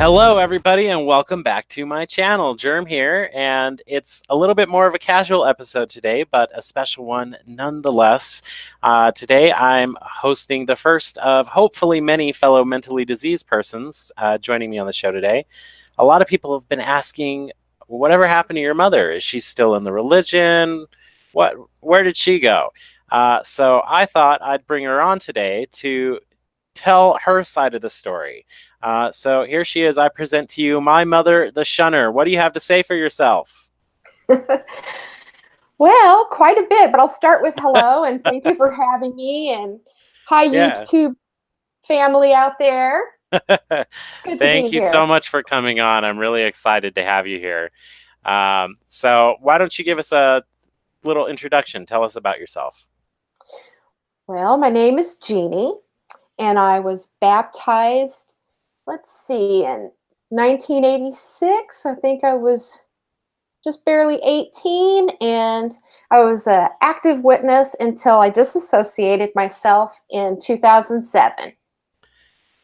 Hello, everybody, and welcome back to my channel. Germ here, and it's a little bit more of a casual episode today, but a special one nonetheless. Today, I'm hosting the first of hopefully many fellow mentally diseased persons joining me on the show today. A lot of people have been asking, whatever happened to your mother? Is she still in the religion? Where did she go? So I thought I'd bring her on today to tell her side of the story. So here she is. I present to you my mother, the Shunner. What do you have to say for yourself? Well, quite a bit, but I'll start with hello and thank you for having me. And hi, Yeah. YouTube family out there. It's good to be Thank you so here. much for coming on. I'm really excited to have you here. So why don't you give us a little introduction? Tell us about yourself. Well, my name is Jeannie, and I was baptized, let's see, in 1986. I think I was just barely 18, and I was an active witness until I disassociated myself in 2007.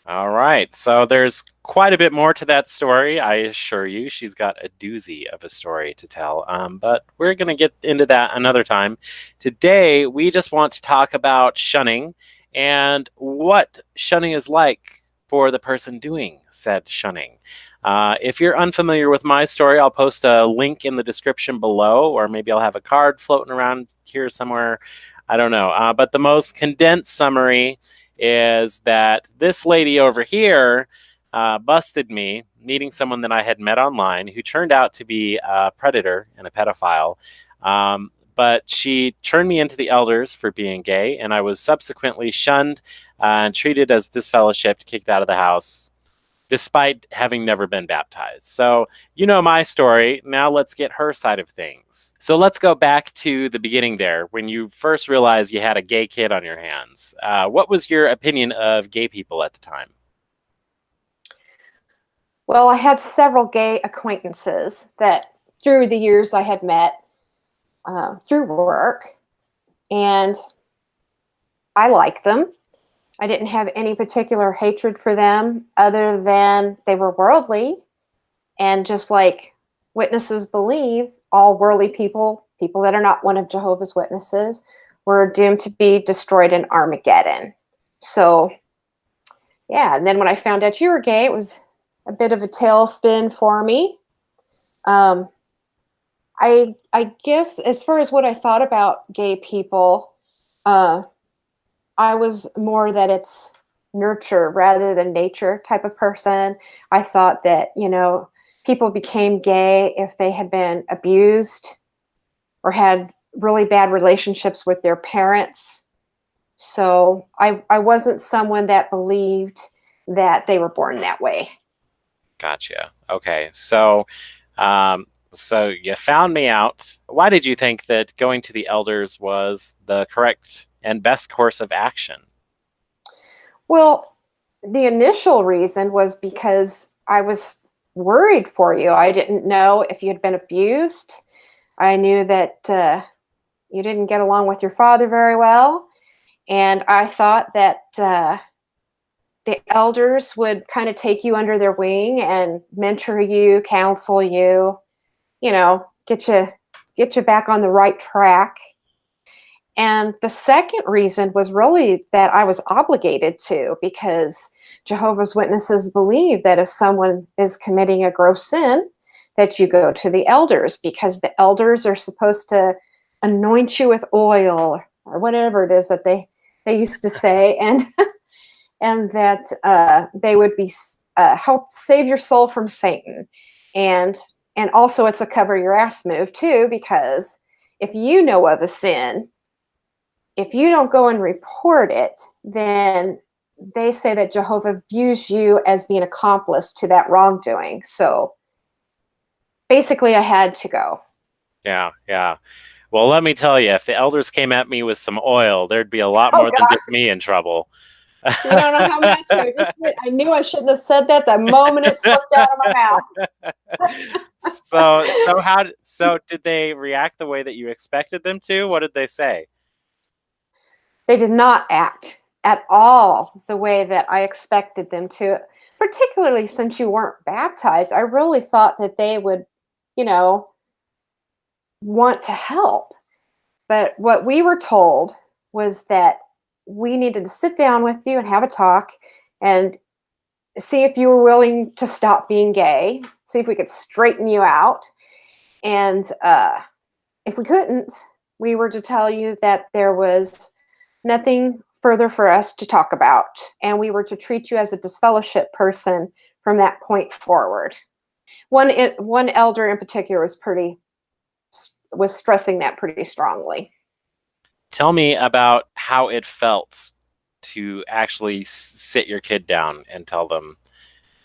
All right. So there's quite a bit more to that story. I assure you, she's got a doozy of a story to tell. But we're going to get into that another time. Today, we just want to talk about shunning and what shunning is like for the person doing said shunning. If you're unfamiliar with my story, I'll post a link in the description below, or maybe I'll have a card floating around here somewhere. I don't know. But the most condensed summary is that this lady over here busted me, meeting someone that I had met online who turned out to be a predator and a pedophile. But she turned me into the elders for being gay, and I was subsequently shunned and treated as disfellowshipped, kicked out of the house, despite having never been baptized. So you know my story. Now let's get her side of things. So let's go back to the beginning there, when you first realized you had a gay kid on your hands. What was your opinion of gay people at the time? Well, I had several gay acquaintances that through the years I had met through work, and I liked them. I didn't have any particular hatred for them other than they were worldly. And just like witnesses believe, all worldly people, people that are not one of Jehovah's Witnesses, were doomed to be destroyed in Armageddon. So, yeah. And then when I found out you were gay, it was a bit of a tailspin for me. Um, I guess as far as what I thought about gay people, I was more that it's nurture rather than nature type of person. I thought that, people became gay if they had been abused or had really bad relationships with their parents. So I wasn't someone that believed that they were born that way. Gotcha. Okay. So you found me out. Why did you think that going to the elders was the correct and best course of action? Well, the initial reason was because I was worried for you. I didn't know if you had been abused. I knew that you didn't get along with your father very well. And I thought that the elders would kind of take you under their wing and mentor you, counsel you, get you back on the right track. And the second reason was really that I was obligated to, because Jehovah's Witnesses believe that if someone is committing a gross sin, that you go to the elders, because the elders are supposed to anoint you with oil or whatever it is that they used to say, and that they would be help save your soul from Satan. And also it's a cover your ass move too, because if you know of a sin, if you don't go and report it, then they say that Jehovah views you as being accomplice to that wrongdoing. So basically, I had to go. Yeah, yeah. Well, let me tell you, if the elders came at me with some oil, there'd be a lot Oh more than God, just me in trouble. you don't know how much I knew I shouldn't have said that the moment it slipped out of my mouth. So did they react the way that you expected them to? What did they say? They did not act at all the way that I expected them to. particularly since you weren't baptized, I really thought that they would, you know, want to help. But what we were told was that we needed to sit down with you and have a talk and see if you were willing to stop being gay, see if we could straighten you out. And if we couldn't, we were to tell you that there was nothing further for us to talk about. And we were to treat you as a disfellowship person from that point forward. One elder in particular was stressing that pretty strongly. Tell me about how it felt to actually sit your kid down and tell them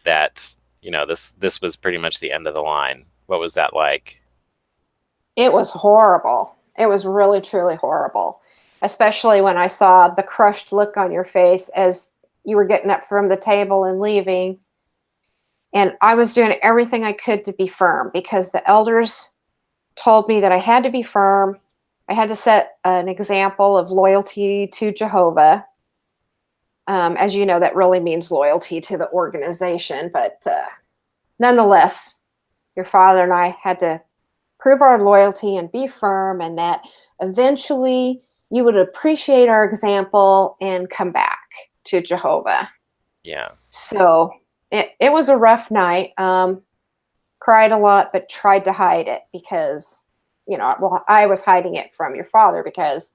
that, this was pretty much the end of the line. What was that like? It was horrible. It was really, truly horrible, especially when I saw the crushed look on your face as you were getting up from the table and leaving. And I was doing everything I could to be firm because the elders told me that I had to be firm. I had to set an example of loyalty to Jehovah. As you know, that really means loyalty to the organization. But nonetheless, your father and I had to prove our loyalty and be firm, and that eventually you would appreciate our example and come back to Jehovah. Yeah. So it was a rough night. Cried a lot, but tried to hide it because, I was hiding it from your father because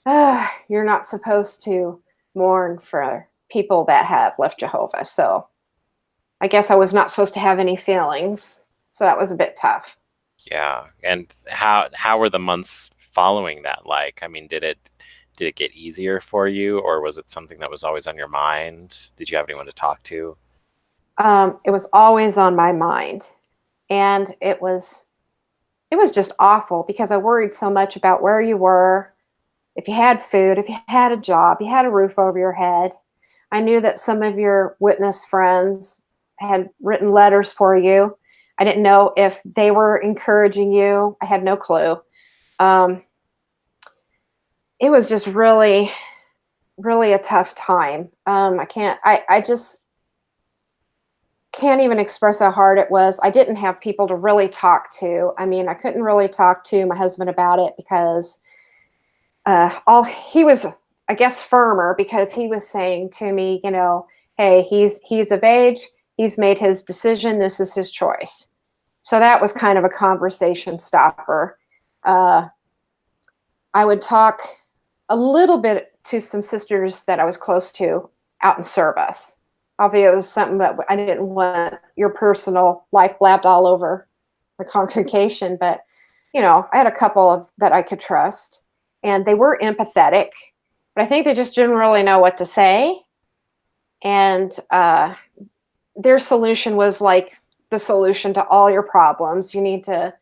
you're not supposed to mourn for people that have left Jehovah. So I guess I was not supposed to have any feelings. So that was a bit tough. Yeah. And how were the months following that like? I mean, did it get easier for you, or was it something that was always on your mind? Did you have anyone to talk to? It was always on my mind, and it was just awful because I worried so much about where you were, if you had food, if you had a job, you had a roof over your head. I knew that some of your witness friends had written letters for you. I didn't know if they were encouraging you. I had no clue. It was just really, really a tough time. I just can't even express how hard it was. I didn't have people to really talk to. I mean, I couldn't really talk to my husband about it because he was, I guess, firmer because he was saying to me, hey, he's of age. He's made his decision. This is his choice. So that was kind of a conversation stopper. I would talk a little bit to some sisters that I was close to out in service. Although it was something that I didn't want your personal life blabbed all over the congregation. But, I had a couple of that I could trust, and they were empathetic, but I think they just didn't really know what to say. And their solution was like the solution to all your problems. You need to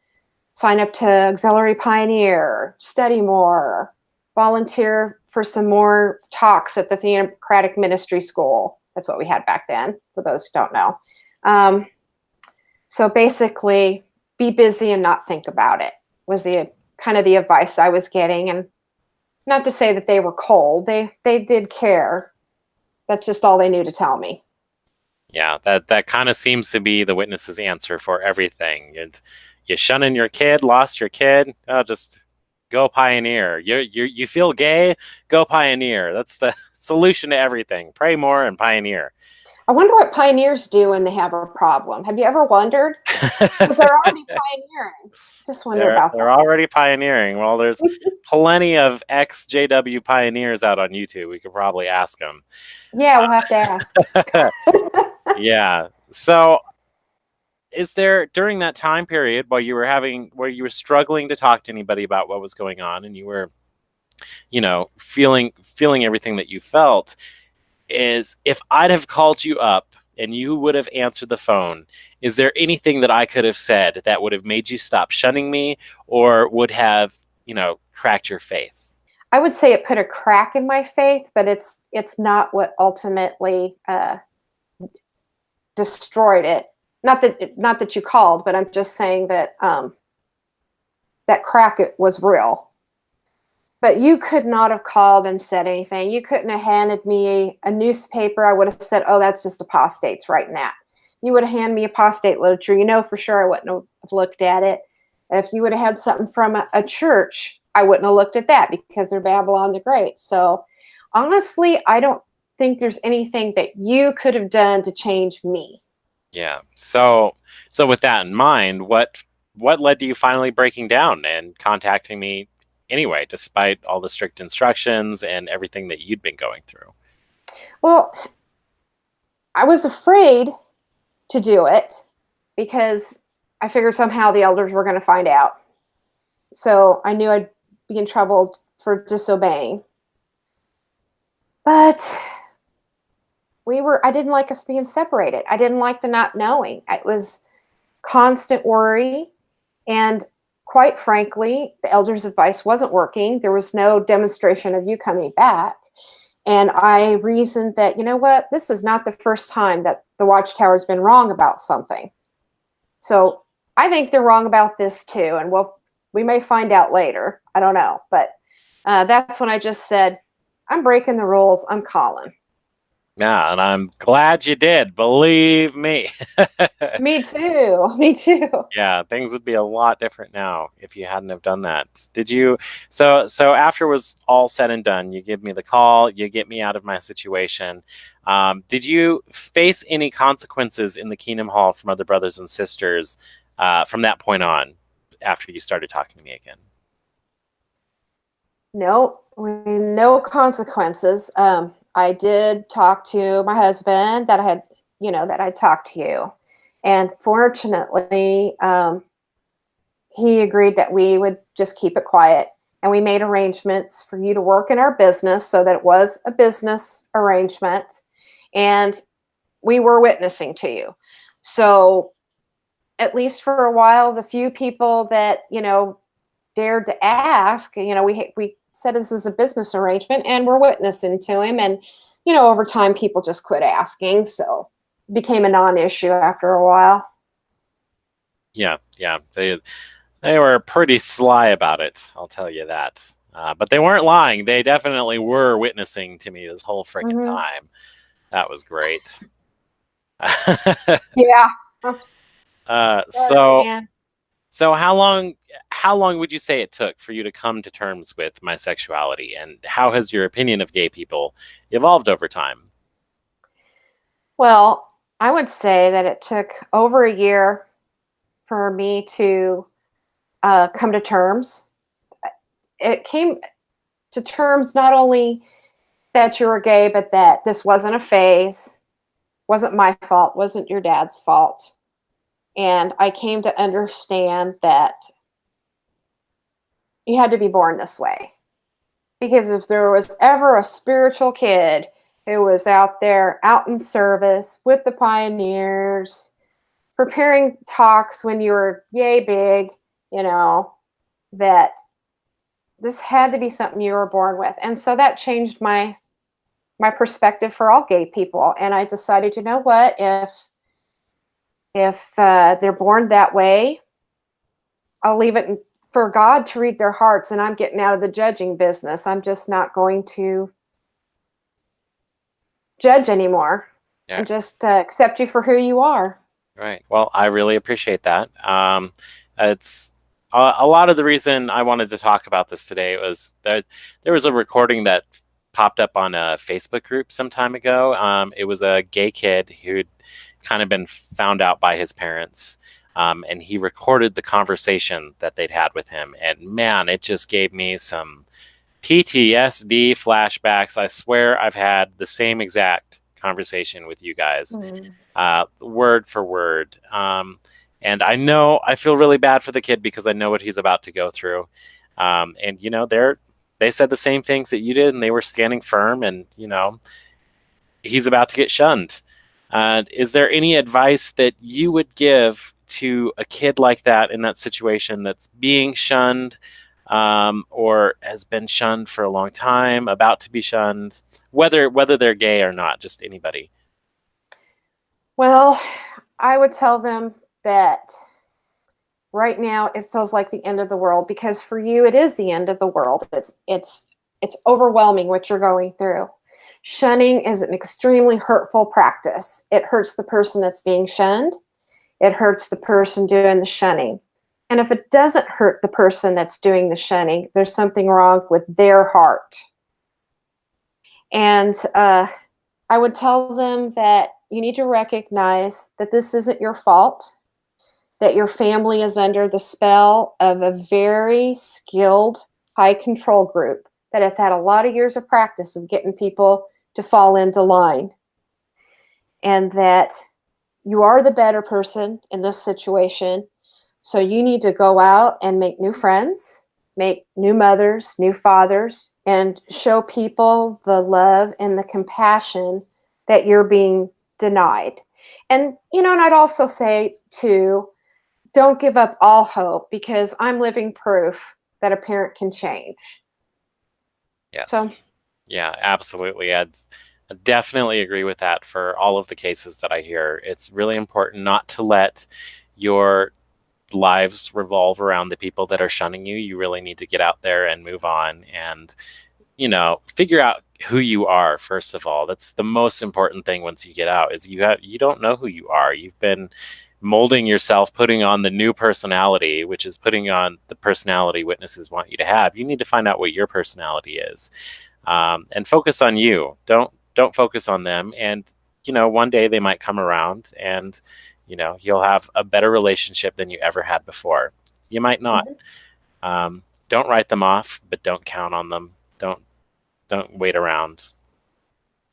sign up to Auxiliary Pioneer, study more, volunteer for some more talks at the Theocratic Ministry School. That's what we had back then, for those who don't know. So basically, be busy and not think about it was the kind of the advice I was getting. And not to say that they were cold. They did care. That's just all they knew to tell me. Yeah, that kind of seems to be the witness's answer for everything. You shunning your kid, lost your kid, just go pioneer. You feel gay, go pioneer. That's the solution to everything. Pray more and pioneer. I wonder what pioneers do when they have a problem. Have you ever wondered? Because they're already pioneering. Just wonder about that. They're already pioneering. Well, there's plenty of ex-JW pioneers out on YouTube. We could probably ask them. Yeah, we'll have to ask. Yeah. So is there, during that time period where you were struggling to talk to anybody about what was going on, and you were, feeling everything that you felt, is if I'd have called you up and you would have answered the phone, is there anything that I could have said that would have made you stop shunning me, or would have, cracked your faith? I would say it put a crack in my faith, but it's not what ultimately destroyed it. Not that you called, but I'm just saying that that crack was real. But you could not have called and said anything. You couldn't have handed me a newspaper. I would have said, oh, that's just apostates writing that. You would have handed me apostate literature. You know for sure I wouldn't have looked at it. If you would have had something from a church, I wouldn't have looked at that because they're Babylon the Great. So honestly, I don't think there's anything that you could have done to change me. Yeah. So with that in mind, what led to you finally breaking down and contacting me anyway, despite all the strict instructions and everything that you'd been going through? Well, I was afraid to do it because I figured somehow the elders were going to find out. So I knew I'd be in trouble for disobeying. But I didn't like us being separated. I didn't like the not knowing. It was constant worry. And quite frankly, the elders' advice wasn't working. There was no demonstration of you coming back. And I reasoned that, you know what, this is not the first time that the Watchtower's been wrong about something. So I think they're wrong about this too. And we may find out later. I don't know. But that's when I just said, I'm breaking the rules. I'm calling. Yeah, and I'm glad you did. Believe me. Me too. Me too. Yeah, things would be a lot different now if you hadn't have done that. Did you? So after it was all said and done, you give me the call, you get me out of my situation. Did you face any consequences in the Kingdom Hall from other brothers and sisters from that point on, after you started talking to me again? No consequences. I did talk to my husband that I talked to you. And fortunately, he agreed that we would just keep it quiet. And we made arrangements for you to work in our business so that it was a business arrangement. And we were witnessing to you. So at least for a while, the few people that, dared to ask, we said this is a business arrangement and we're witnessing to him. And, over time, people just quit asking. So it became a non-issue after a while. Yeah. They were pretty sly about it, I'll tell you that. But they weren't lying. They definitely were witnessing to me this whole freaking time. That was great. Yeah. So how long would you say it took for you to come to terms with my sexuality, and how has your opinion of gay people evolved over time? Well, I would say that it took over a year for me to come to terms. It came to terms not only that you were gay, but that this wasn't a phase, wasn't my fault, wasn't your dad's fault. And I came to understand that you had to be born this way. Because if there was ever a spiritual kid who was out there, out in service with the pioneers, preparing talks when you were yay big, that this had to be something you were born with. And so that changed my perspective for all gay people. And I decided, you know what, if they're born that way, I'll leave it for God to read their hearts, and I'm getting out of the judging business. I'm just not going to judge anymore. Yeah. And just accept you for who you are. Right. Well, I really appreciate that. It's a lot of the reason I wanted to talk about this today was that there was a recording that popped up on a Facebook group some time ago. It was a gay kid who'd kind of been found out by his parents. And he recorded the conversation that they'd had with him. And man, it just gave me some PTSD flashbacks. I swear I've had the same exact conversation with you guys, word for word. And I feel really bad for the kid because I know what he's about to go through. And, they said the same things that you did, and they were standing firm, and, he's about to get shunned. Is there any advice that you would give to a kid like that in that situation that's being shunned, or has been shunned for a long time, about to be shunned, whether they're gay or not, just anybody? Well, I would tell them that right now it feels like the end of the world, because for you it is the end of the world. It's overwhelming what you're going through. Shunning is an extremely hurtful practice. It hurts the person that's being shunned. It hurts the person doing the shunning. And if it doesn't hurt the person that's doing the shunning, there's something wrong with their heart. And I would tell them that you need to recognize that this isn't your fault, that your family is under the spell of a very skilled, high control group that has had a lot of years of practice of getting people to fall into line. And that you are the better person in this situation. So you need to go out and make new friends, make new mothers, new fathers, and show people the love and the compassion that you're being denied. And, and I'd also say, too, don't give up all hope, because I'm living proof that a parent can change. Yes. So, yeah, absolutely. I definitely agree with that for all of the cases that I hear. It's really important not to let your lives revolve around the people that are shunning you. You really need to get out there and move on and, figure out who you are, first of all. That's the most important thing once you get out, is you don't know who you are. You've been molding yourself, putting on the new personality, which is putting on the personality witnesses want you to have. You need to find out what your personality is, and focus on you. Don't focus on them. And one day they might come around, and you'll have a better relationship than you ever had before. You might not. Don't write them off, but don't count on them. Don't wait around.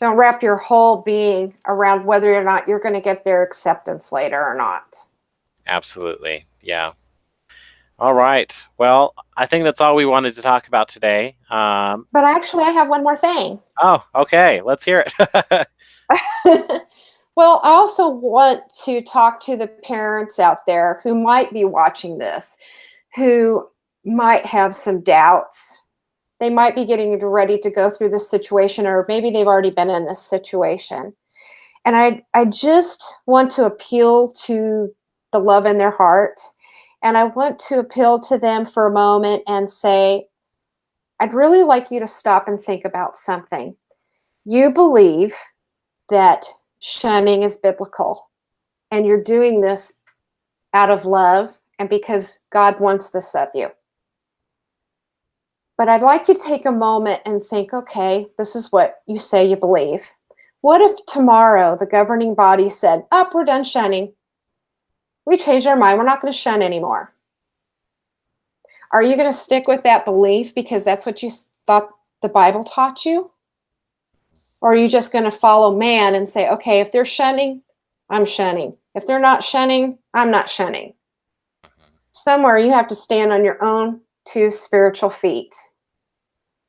don't wrap your whole being around whether or not you're going to get their acceptance later or not. Absolutely. Yeah. All right. Well, I think that's all we wanted to talk about today. But actually, I have one more thing. Oh, okay. Let's hear it. Well, I also want to talk to the parents out there who might be watching this, who might have some doubts. They might be getting ready to go through this situation, or maybe they've already been in this situation. And I just want to appeal to the love in their heart. And I want to appeal to them for a moment and say, I'd really like you to stop and think about something. You believe that shunning is biblical, and you're doing this out of love and because God wants this of you. But I'd like you to take a moment and think, okay, this is what you say you believe. What if tomorrow the governing body said, we're done shunning. We changed our mind. We're not going to shun anymore. Are you going to stick with that belief because that's what you thought the Bible taught you? Or are you just going to follow man and say, okay, if they're shunning, I'm shunning. If they're not shunning, I'm not shunning. Somewhere you have to stand on your own two spiritual feet.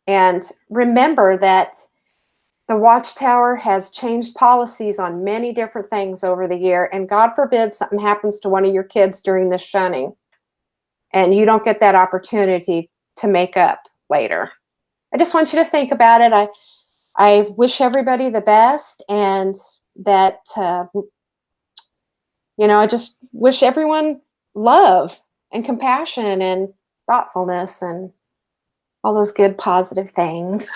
And remember that the Watchtower has changed policies on many different things over the year. And God forbid something happens to one of your kids during this shunning, and you don't get that opportunity to make up later. I just want you to think about it. I wish everybody the best, and that, I just wish everyone love and compassion and thoughtfulness and all those good, positive things.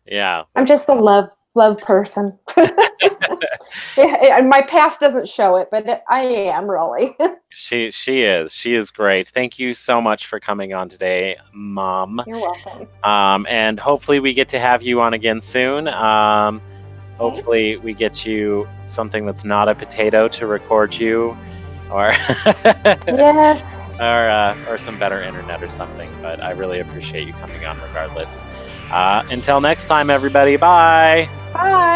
Yeah. I'm just a love person. Yeah, my past doesn't show it, but I am really. She is great. Thank you so much for coming on today, Mom. You're welcome. And hopefully we get to have you on again soon. Hopefully we get you something that's not a potato to record you, or yes, or some better internet or something. But I really appreciate you coming on regardless. Until next time, everybody. Bye. Bye.